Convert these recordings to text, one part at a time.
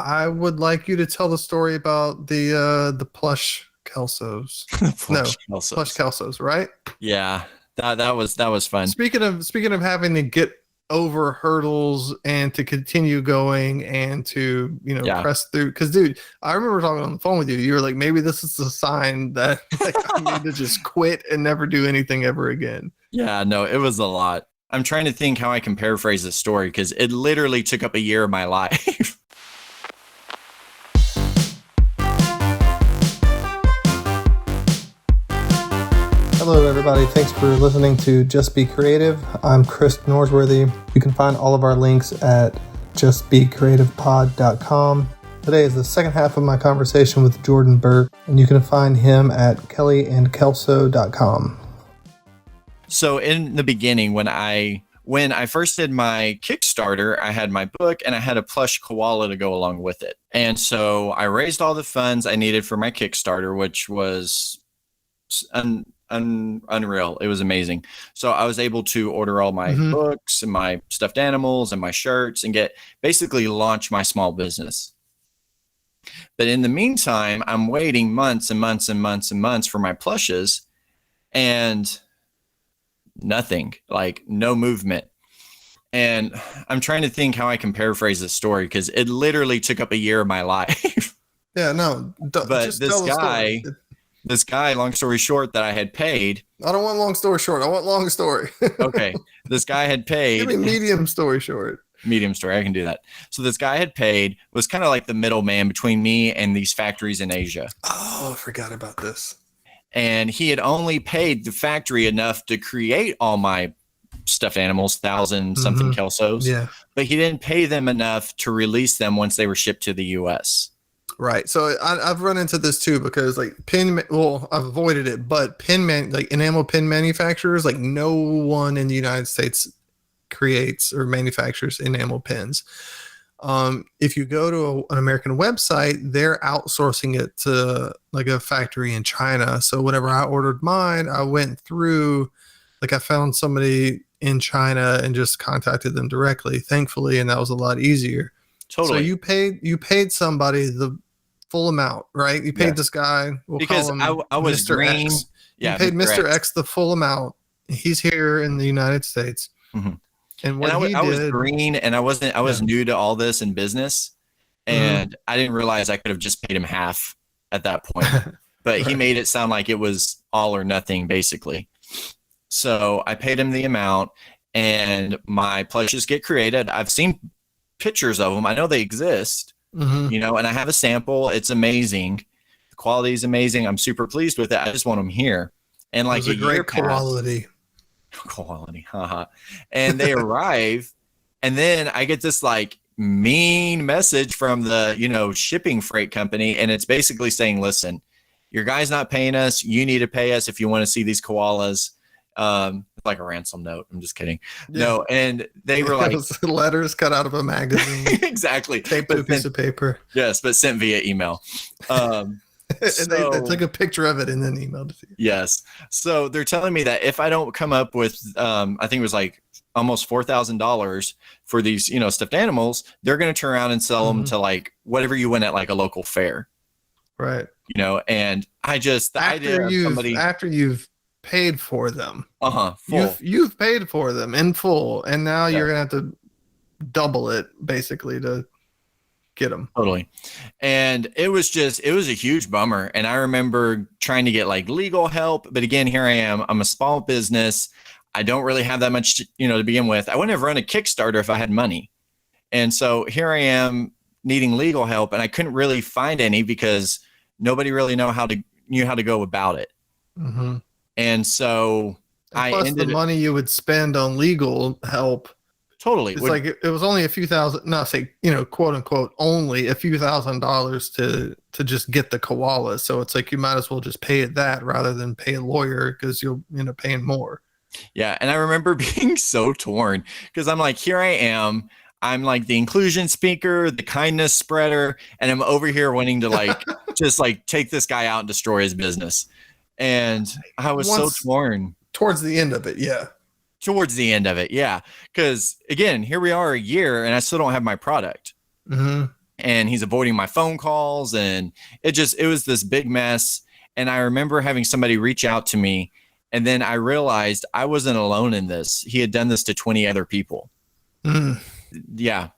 I would like you to tell the story about the plush Kelsos. Plush Plush Kelsos. Kelsos, right? Yeah, that was fun. Speaking of having to get over hurdles and to continue going and to Yeah. press through, because dude, I remember talking on the phone with you. You were like, maybe this is a sign that like I need to just quit and never do anything ever again. Yeah, no, it was a lot. I'm trying to think how I can paraphrase this story because it literally took up a year of my life. Hello, everybody. Thanks for listening to Just Be Creative. I'm Krist Norsworthy. You can find all of our links at justbecreativepod.com. Today is the second half of my conversation with Jordan Burk, and you can find him at kellyandkelso.com. So in the beginning, when I first did my Kickstarter, I had my book and I had a plush koala to go along with it. And so I raised all the funds I needed for my Kickstarter, which was unreal. It was amazing. So I was able to order all my books and my stuffed animals and my shirts and basically launch my small business. But in the meantime, I'm waiting months and months and months and months for my plushes and nothing, like no movement. And I'm trying to think how I can paraphrase this story because it literally took up a year of my life. Yeah, no. But this guy, long story short, that I had paid. I don't want long story short. I want long story. Okay. This guy had paid. Give me medium story short. Medium story. I can do that. So this guy had paid, was kind of like the middleman between me and these factories in Asia. Oh, I forgot about this. And he had only paid the factory enough to create all my stuffed animals, 1,000 something Kelsos. Yeah. But he didn't pay them enough to release them once they were shipped to the US. Right. So I've run into this too because like I've avoided it, but like enamel pin manufacturers, like no one in the United States creates or manufactures enamel pins. If you go to an American website, they're outsourcing it to like a factory in China. So whenever I ordered mine, I went through, like I found somebody in China and just contacted them directly, thankfully, and that was a lot easier. Totally. So you paid somebody the full amount, right? You paid this guy. Because I was Mr. green. X. Yeah, you paid Mr. X the full amount. He's here in the United States. And what I was green and I was new to all this in business. And I didn't realize I could have just paid him half at that point. But he made it sound like it was all or nothing, basically. So I paid him the amount and my plushes get created. I've seen pictures of them. I know they exist. And I have a sample. It's amazing. The quality is amazing. I'm super pleased with it. I just want them here. And like a great quality. Haha. And they arrive. And then I get this like mean message from the, shipping freight company. And it's basically saying, listen, your guy's not paying us. You need to pay us if you want to see these koalas. Like a ransom note. I'm just kidding. Yeah. No, and they were like letters cut out of a magazine. Exactly. Taped to a piece of paper. Yes, but sent via email. And they took a picture of it and then emailed it to you. Yes. So they're telling me that if I don't come up with, I think it was like almost $4,000 for these, stuffed animals, they're going to turn around and sell them to like whatever you win at like a local fair. Right. And I just, the idea of somebody after you've paid for them. Full. You've paid for them in full, and now you're gonna have to double it basically to get them. Totally. And it was a huge bummer. And I remember trying to get like legal help, but again, here I am. I'm a small business. I don't really have that much, to begin with. I wouldn't have run a Kickstarter if I had money. And so here I am needing legal help, and I couldn't really find any because nobody really knew how to go about it. And so plus the money you would spend on legal help. Totally. It's like it was only a few thousand, quote unquote, only a few $1,000s to just get the koala. So it's like you might as well just pay it that rather than pay a lawyer because you'll end up paying more. Yeah. And I remember being so torn because I'm like, here I am. I'm like the inclusion speaker, the kindness spreader, and I'm over here wanting to like just like take this guy out and destroy his business. And I was so torn. Towards the end of it, yeah. Because again, here we are a year and I still don't have my product. and he's avoiding my phone calls, and it was this big mess. And I remember having somebody reach out to me, and then I realized I wasn't alone in this. He had done this to 20 other people. Mm. Yeah.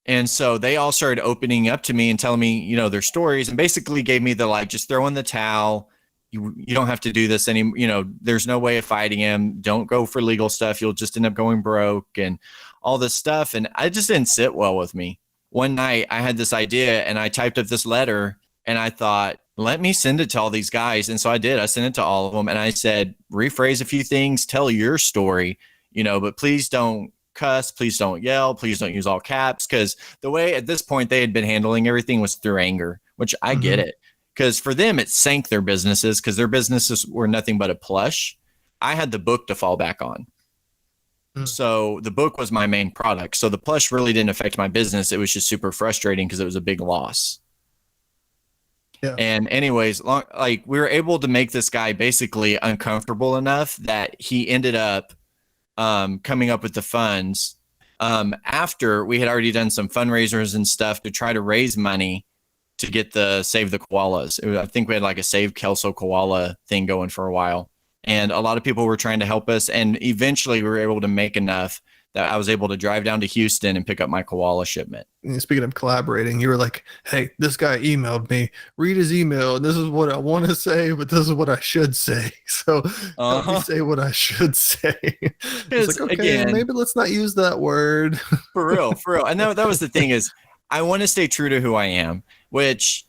And so they all started opening up to me and telling me, their stories, and basically gave me the, like, just throw in the towel. You don't have to do this anymore. There's no way of fighting him. Don't go for legal stuff. You'll just end up going broke and all this stuff. And I just didn't sit well with me. One night I had this idea and I typed up this letter, and I thought, let me send it to all these guys. And so I did. I sent it to all of them, and I said, rephrase a few things, tell your story, but please don't cuss, please don't yell, please don't use all caps. Because the way at this point they had been handling everything was through anger, which I get it. Because for them, it sank their businesses, because their businesses were nothing but a plush. I had the book to fall back on. So the book was my main product. So the plush really didn't affect my business. It was just super frustrating because it was a big loss. Yeah. And anyways, we were able to make this guy basically uncomfortable enough that he ended up coming up with the funds after we had already done some fundraisers and stuff to try to raise money to get the Save the Koalas. I think we had like a Save Kelso Koala thing going for a while. And a lot of people were trying to help us. And eventually we were able to make enough that I was able to drive down to Houston and pick up my koala shipment. And speaking of collaborating, you were like, hey, this guy emailed me. Read his email. And this is what I want to say, but this is what I should say. So let me say what I should say. It's like, okay, again, maybe let's not use that word. For real. I know that was the thing is I want to stay true to who I am, which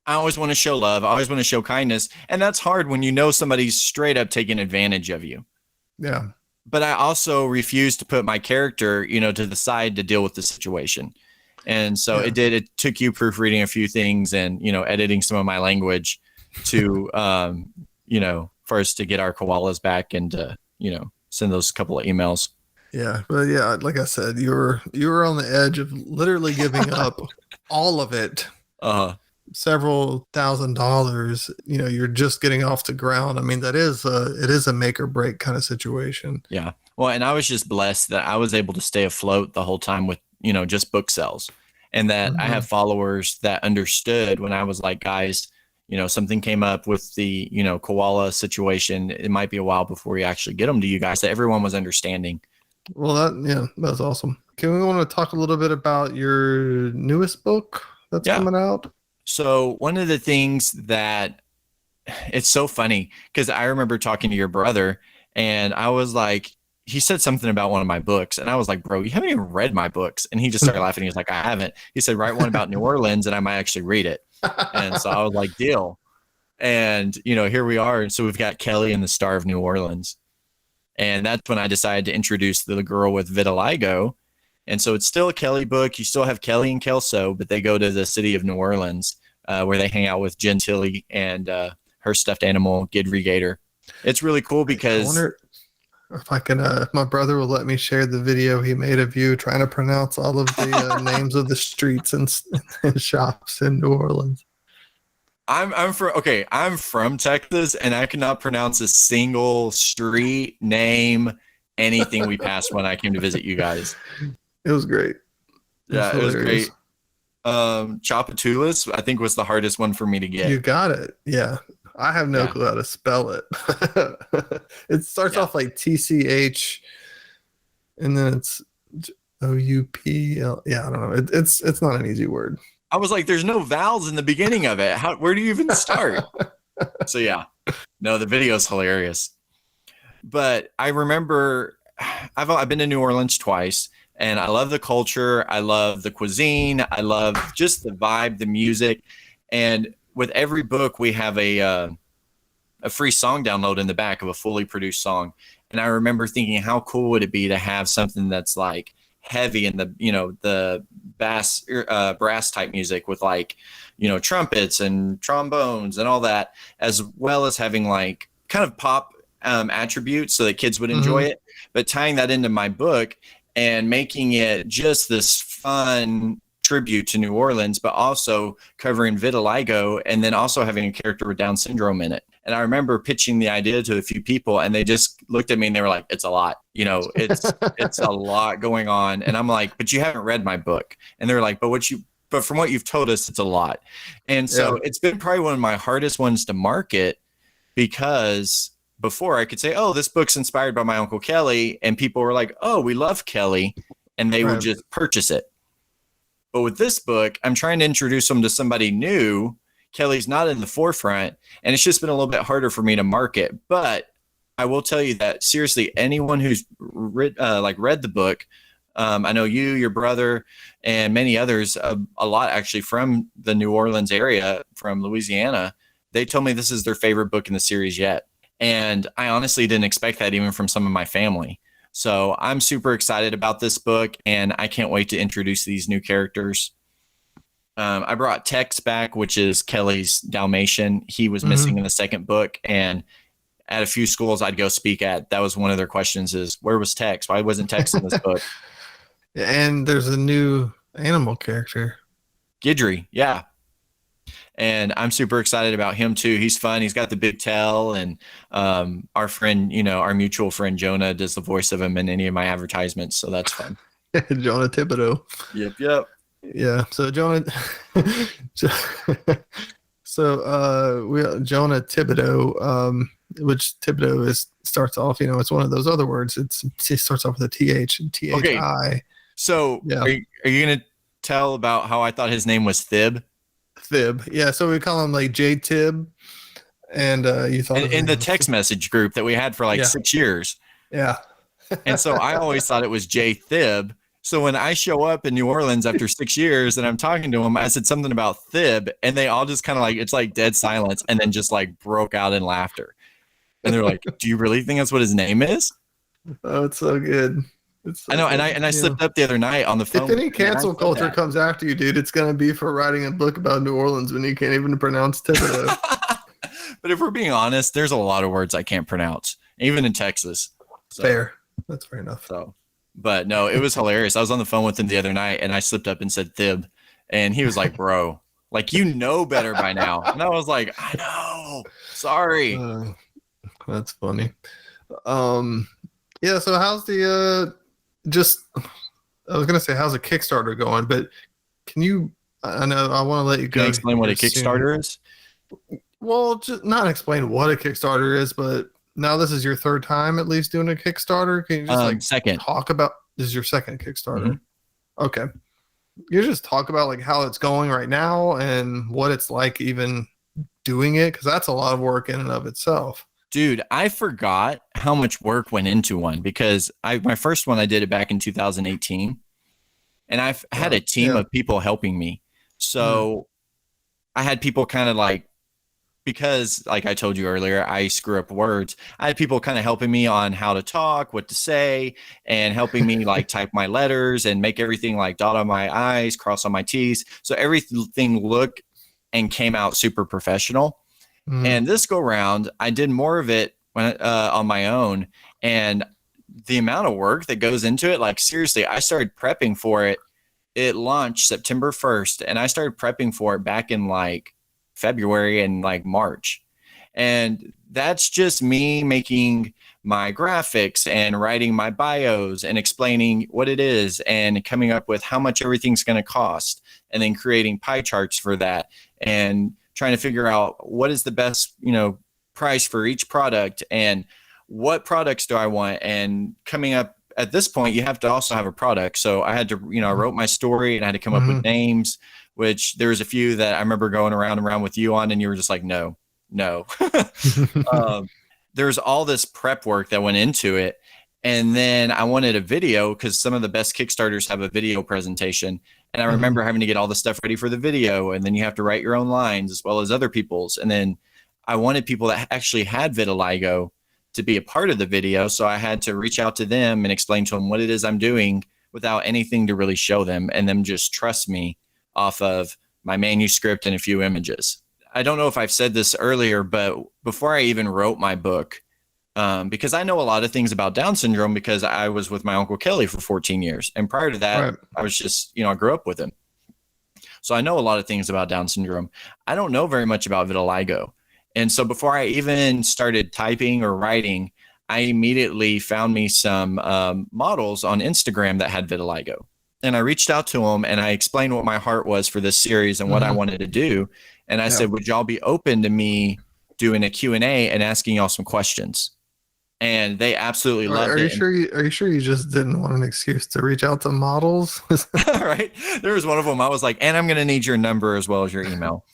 I always want to show love. I always want to show kindness. And that's hard when somebody's straight up taking advantage of you. Yeah. But I also refused to put my character, to the side to deal with the situation. And so it took you proofreading a few things and, editing some of my language to, first to get our koalas back and, send those couple of emails. Yeah. But yeah, like I said, you were on the edge of literally giving up all of it. Several $1,000s, you're just getting off the ground. I mean, it is a make or break kind of situation. Yeah. Well, and I was just blessed that I was able to stay afloat the whole time with, just book sales, and that I have followers that understood when I was like, guys, something came up with the, koala situation. It might be a while before we actually get them to you guys, that everyone was understanding. Well, that's awesome. Can we want to talk a little bit about your newest book that's coming out? So one of the things that it's so funny, because I remember talking to your brother and I was like, he said something about one of my books. And I was like, bro, you haven't even read my books. And he just started laughing. He was like, I haven't. He said, write one about New Orleans and I might actually read it. And so I was like, deal. And, here we are. And so we've got Kelly and the Star of New Orleans. And that's when I decided to introduce the girl with vitiligo. And so it's still a Kelly book. You still have Kelly and Kelso, but they go to the city of New Orleans where they hang out with Gentilly and her stuffed animal, Gidry Gator. It's really cool because... I wonder if I can, if my brother will let me share the video he made of you trying to pronounce all of the names of the streets and shops in New Orleans. I'm from Texas, and I cannot pronounce a single street name, anything we passed when I came to visit you guys. It was great. It was great. Chapatulas, I think, was the hardest one for me to get. You got it. Yeah. I have no clue how to spell it. It starts off like TCH and then it's OUPL. Yeah, I don't know. It's not an easy word. I was like, there's no vowels in the beginning of it. Where do you even start? So no, the video is hilarious. But I remember I've been to New Orleans twice. And I love the culture. I love the cuisine. I love just the vibe, the music. And with every book, we have a free song download in the back of a fully produced song. And I remember thinking, how cool would it be to have something that's like heavy in the brass type music with like, trumpets and trombones and all that, as well as having like kind of pop attributes so that kids would enjoy it. But tying that into my book and making it just this fun tribute to New Orleans, but also covering vitiligo and then also having a character with Down syndrome in it. And I remember pitching the idea to a few people and they just looked at me and they were like, it's a lot, it's a lot going on. And I'm like, but you haven't read my book. And they're like, but but from what you've told us, it's a lot. And so Yeah. it's been probably one of my hardest ones to market, because before I could say, oh, this book's inspired by my Uncle Kelly, and people were like, oh, we love Kelly, and they would Right. just purchase it. But with this book, I'm trying to introduce them to somebody new. Kelly's not in the forefront, and it's just been a little bit harder for me to market. But I will tell you that seriously, anyone who's read the book, I know you, your brother, and many others, a lot actually from the New Orleans area, from Louisiana, they told me this is their favorite book in the series yet. And I honestly didn't expect that even from some of my family. So I'm super excited about this book, and I can't wait to introduce these new characters. I brought Tex back, which is Kelly's Dalmatian. He was missing in the second book, and at a few schools I'd go speak at, that was one of their questions is, where was Tex? Why wasn't Tex in this book? And there's a new animal character. Guidry, yeah. And I'm super excited about him too. He's fun. He's got the big tail, and our friend, our mutual friend Jonah does the voice of him in any of my advertisements. So that's fun. Jonah Thibodeau. Yep. Yeah. So Jonah. Jonah Thibodeau, which Thibodeau starts off. It's one of those other words. It starts off with a TH and THI. Okay. So yeah. Are you gonna tell about how I thought his name was Thib? Thib. Yeah. So we call him like J Tib, and you thought in the text message group that we had for 6 years. Yeah. And so I always thought it was J Thib. So when I show up in New Orleans after 6 years and I'm talking to them, I said something about Thib, and they all just kind of it's like dead silence, and then just broke out in laughter. And they're like, "Do you really think that's what his name is?" Oh, it's so good. I know, and I slipped up the other night on the phone. If any cancel culture comes after you, dude, it's gonna be for writing a book about New Orleans when you can't even pronounce Thibodeau. But if we're being honest, there's a lot of words I can't pronounce, even in Texas. So, fair. That's fair enough. So, but no, it was hilarious. I was on the phone with him the other night, and I slipped up and said Thib, and he was like, "Bro, better by now." And I was like, "I know, sorry." That's funny. Yeah. So how's the I was gonna say how's a Kickstarter going, but can you? I know I want to let you go. Can you explain what a Kickstarter is? Well, just not explain what a Kickstarter is, but now this is your third time at least doing a Kickstarter. Can you just second talk about this is your second Kickstarter? Mm-hmm. Okay. You just talk about how it's going right now and what it's like even doing it, because that's a lot of work in and of itself. Dude, I forgot how much work went into one, because my first one I did it back in 2018, and I've had a team of people helping me. So I had people kind of because like I told you earlier, I screw up words. I had people kind of helping me on how to talk, what to say, and helping me type my letters and make everything dot on my I's, cross on my T's. So everything looked and came out super professional. And this go round, I did more of it on my own, and the amount of work that goes into it, seriously, I started prepping for it. It launched September 1st, and I started prepping for it back in February and March. And that's just me making my graphics and writing my bios and explaining what it is and coming up with how much everything's going to cost, and then creating pie charts for that and trying to figure out what is the best, price for each product and what products do I want. And coming up at this point, you have to also have a product. So I had to, I wrote my story and I had to come up with names, which there was a few that I remember going around and around with you on, and you were just like, no. There's all this prep work that went into it. And then I wanted a video, because some of the best Kickstarters have a video presentation. And I remember having to get all the stuff ready for the video. And then you have to write your own lines as well as other people's. And then I wanted people that actually had vitiligo to be a part of the video. So I had to reach out to them and explain to them what it is I'm doing without anything to really show them, and them just trust me off of my manuscript and a few images. I don't know if I've said this earlier, but before I even wrote my book, because I know a lot of things about Down syndrome because I was with my Uncle Kelly for 14 years. And prior to that, I was just, I grew up with him. So I know a lot of things about Down syndrome. I don't know very much about vitiligo. And so before I even started typing or writing, I immediately found me some models on Instagram that had vitiligo. And I reached out to them and I explained what my heart was for this series and what I wanted to do. And I said, would y'all be open to me doing a Q&A and asking y'all some questions? And they absolutely loved Are it. Are you sure you just didn't want an excuse to reach out to models? Right. There was one of them. I was like, and I'm going to need your number as well as your email.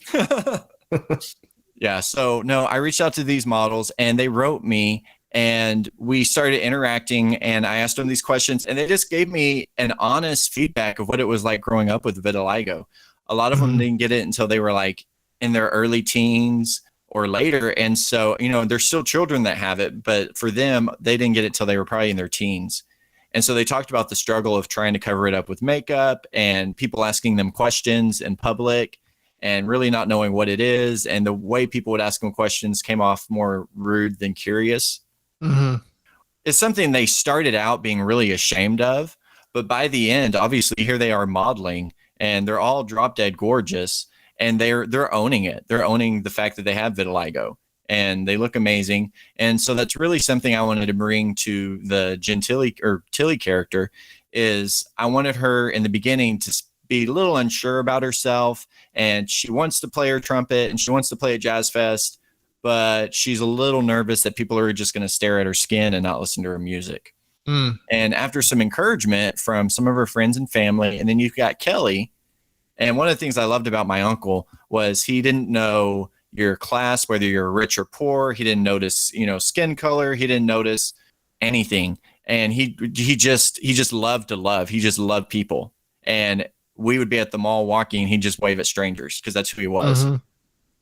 Yeah. So no, I reached out to these models and they wrote me and we started interacting and I asked them these questions and they just gave me an honest feedback of what it was like growing up with vitiligo. A lot of them didn't get it until they were like in their early teens or later. And so, you know, there's still children that have it, but for them, they didn't get it till they were probably in their teens. And so they talked about the struggle of trying to cover it up with makeup and people asking them questions in public and really not knowing what it is. And the way people would ask them questions came off more rude than curious. It's something they started out being really ashamed of. But by the end, obviously, here they are modeling and they're all drop dead gorgeous. And they're owning it. They're owning the fact that they have vitiligo and they look amazing. And so that's really something I wanted to bring to the Gentili or Tilly character is I wanted her in the beginning to be a little unsure about herself. And she wants to play her trumpet and she wants to play at Jazz Fest, but she's a little nervous that people are just going to stare at her skin and not listen to her music. And after some encouragement from some of her friends and family, and then you've got Kelly. And one of the things I loved about my uncle was he didn't know your class, whether you're rich or poor. He didn't notice, you know, skin color. He didn't notice anything. And he just loved to love. He just loved people. And we would be at the mall walking. He'd just wave at strangers because that's who he was.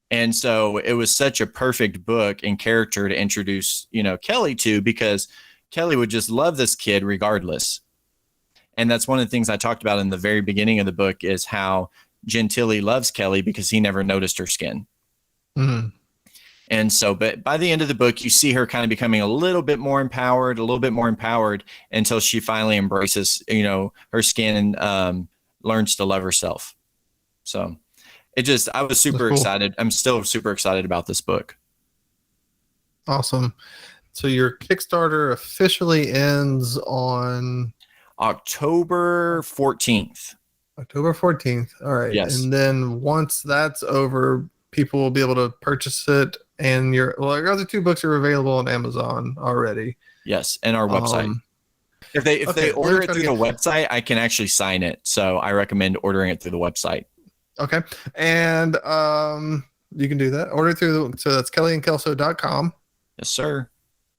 And so it was such a perfect book and character to introduce, you know, Kelly to, because Kelly would just love this kid regardless. And that's one of the things I talked about in the very beginning of the book is how Gentili loves Kelly because he never noticed her skin. And so, but by the end of the book, you see her kind of becoming a little bit more empowered until she finally embraces, you know, her skin and learns to love herself. So I was super excited. I'm still super excited about this book. Awesome. So your Kickstarter officially ends on October 14th. October 14th. All right. Yes. And then once that's over, people will be able to purchase it. And your other two books are available on Amazon already. Yes. And our website. If they order it through the website, I can actually sign it. So I recommend ordering it through the website. Okay. And you can do that. Order through so that's kellyandkelso.com. Yes, sir.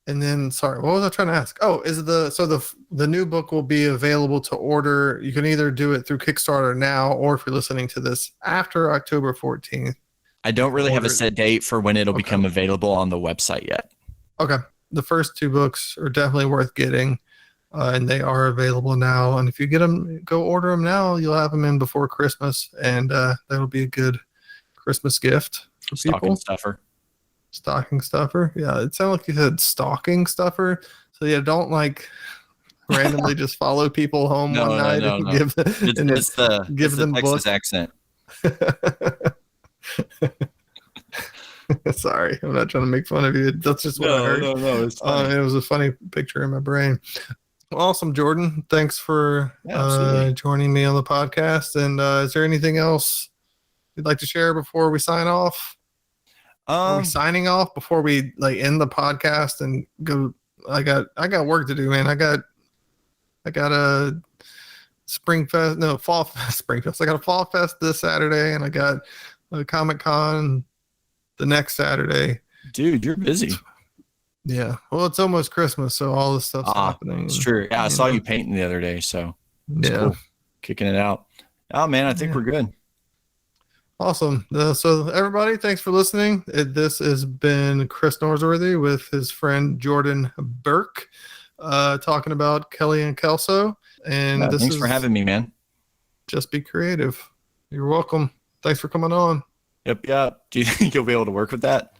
And then, sorry, what was I trying to ask? Oh, is the new book will be available to order. You can either do it through Kickstarter now, or if you're listening to this after October 14th. I don't really have a set date for when it'll become available on the website yet. Okay. The first two books are definitely worth getting, and they are available now. And if you get them, go order them now. You'll have them in before Christmas, and that'll be a good Christmas gift for people. Stocking stuffer. Yeah, it sounded like you said stocking stuffer. So yeah, don't like randomly just follow people home one night and give them Texas books. Accent. Sorry, I'm not trying to make fun of you. That's just what I heard. No, it's funny. It was a funny picture in my brain. Awesome, Jordan. Thanks for joining me on the podcast. And is there anything else you'd like to share before we sign off? Are we signing off before we end the podcast and go? I got work to do, man. I got a fall spring fest. I got a fall fest this Saturday, and I got a Comic-Con the next Saturday. Dude, you're busy. Yeah. Well, it's almost Christmas, so all this stuff's happening. It's true. Yeah, I saw you painting the other day, so it's cool. Kicking it out. Oh man, I think we're good. Awesome. So everybody, thanks for listening. This has been Krist Norsworthy with his friend Jordan Burk, talking about Kelly and Kelso. And thanks for having me, man. Just be creative. You're welcome. Thanks for coming on. Yep. Do you think you'll be able to work with that?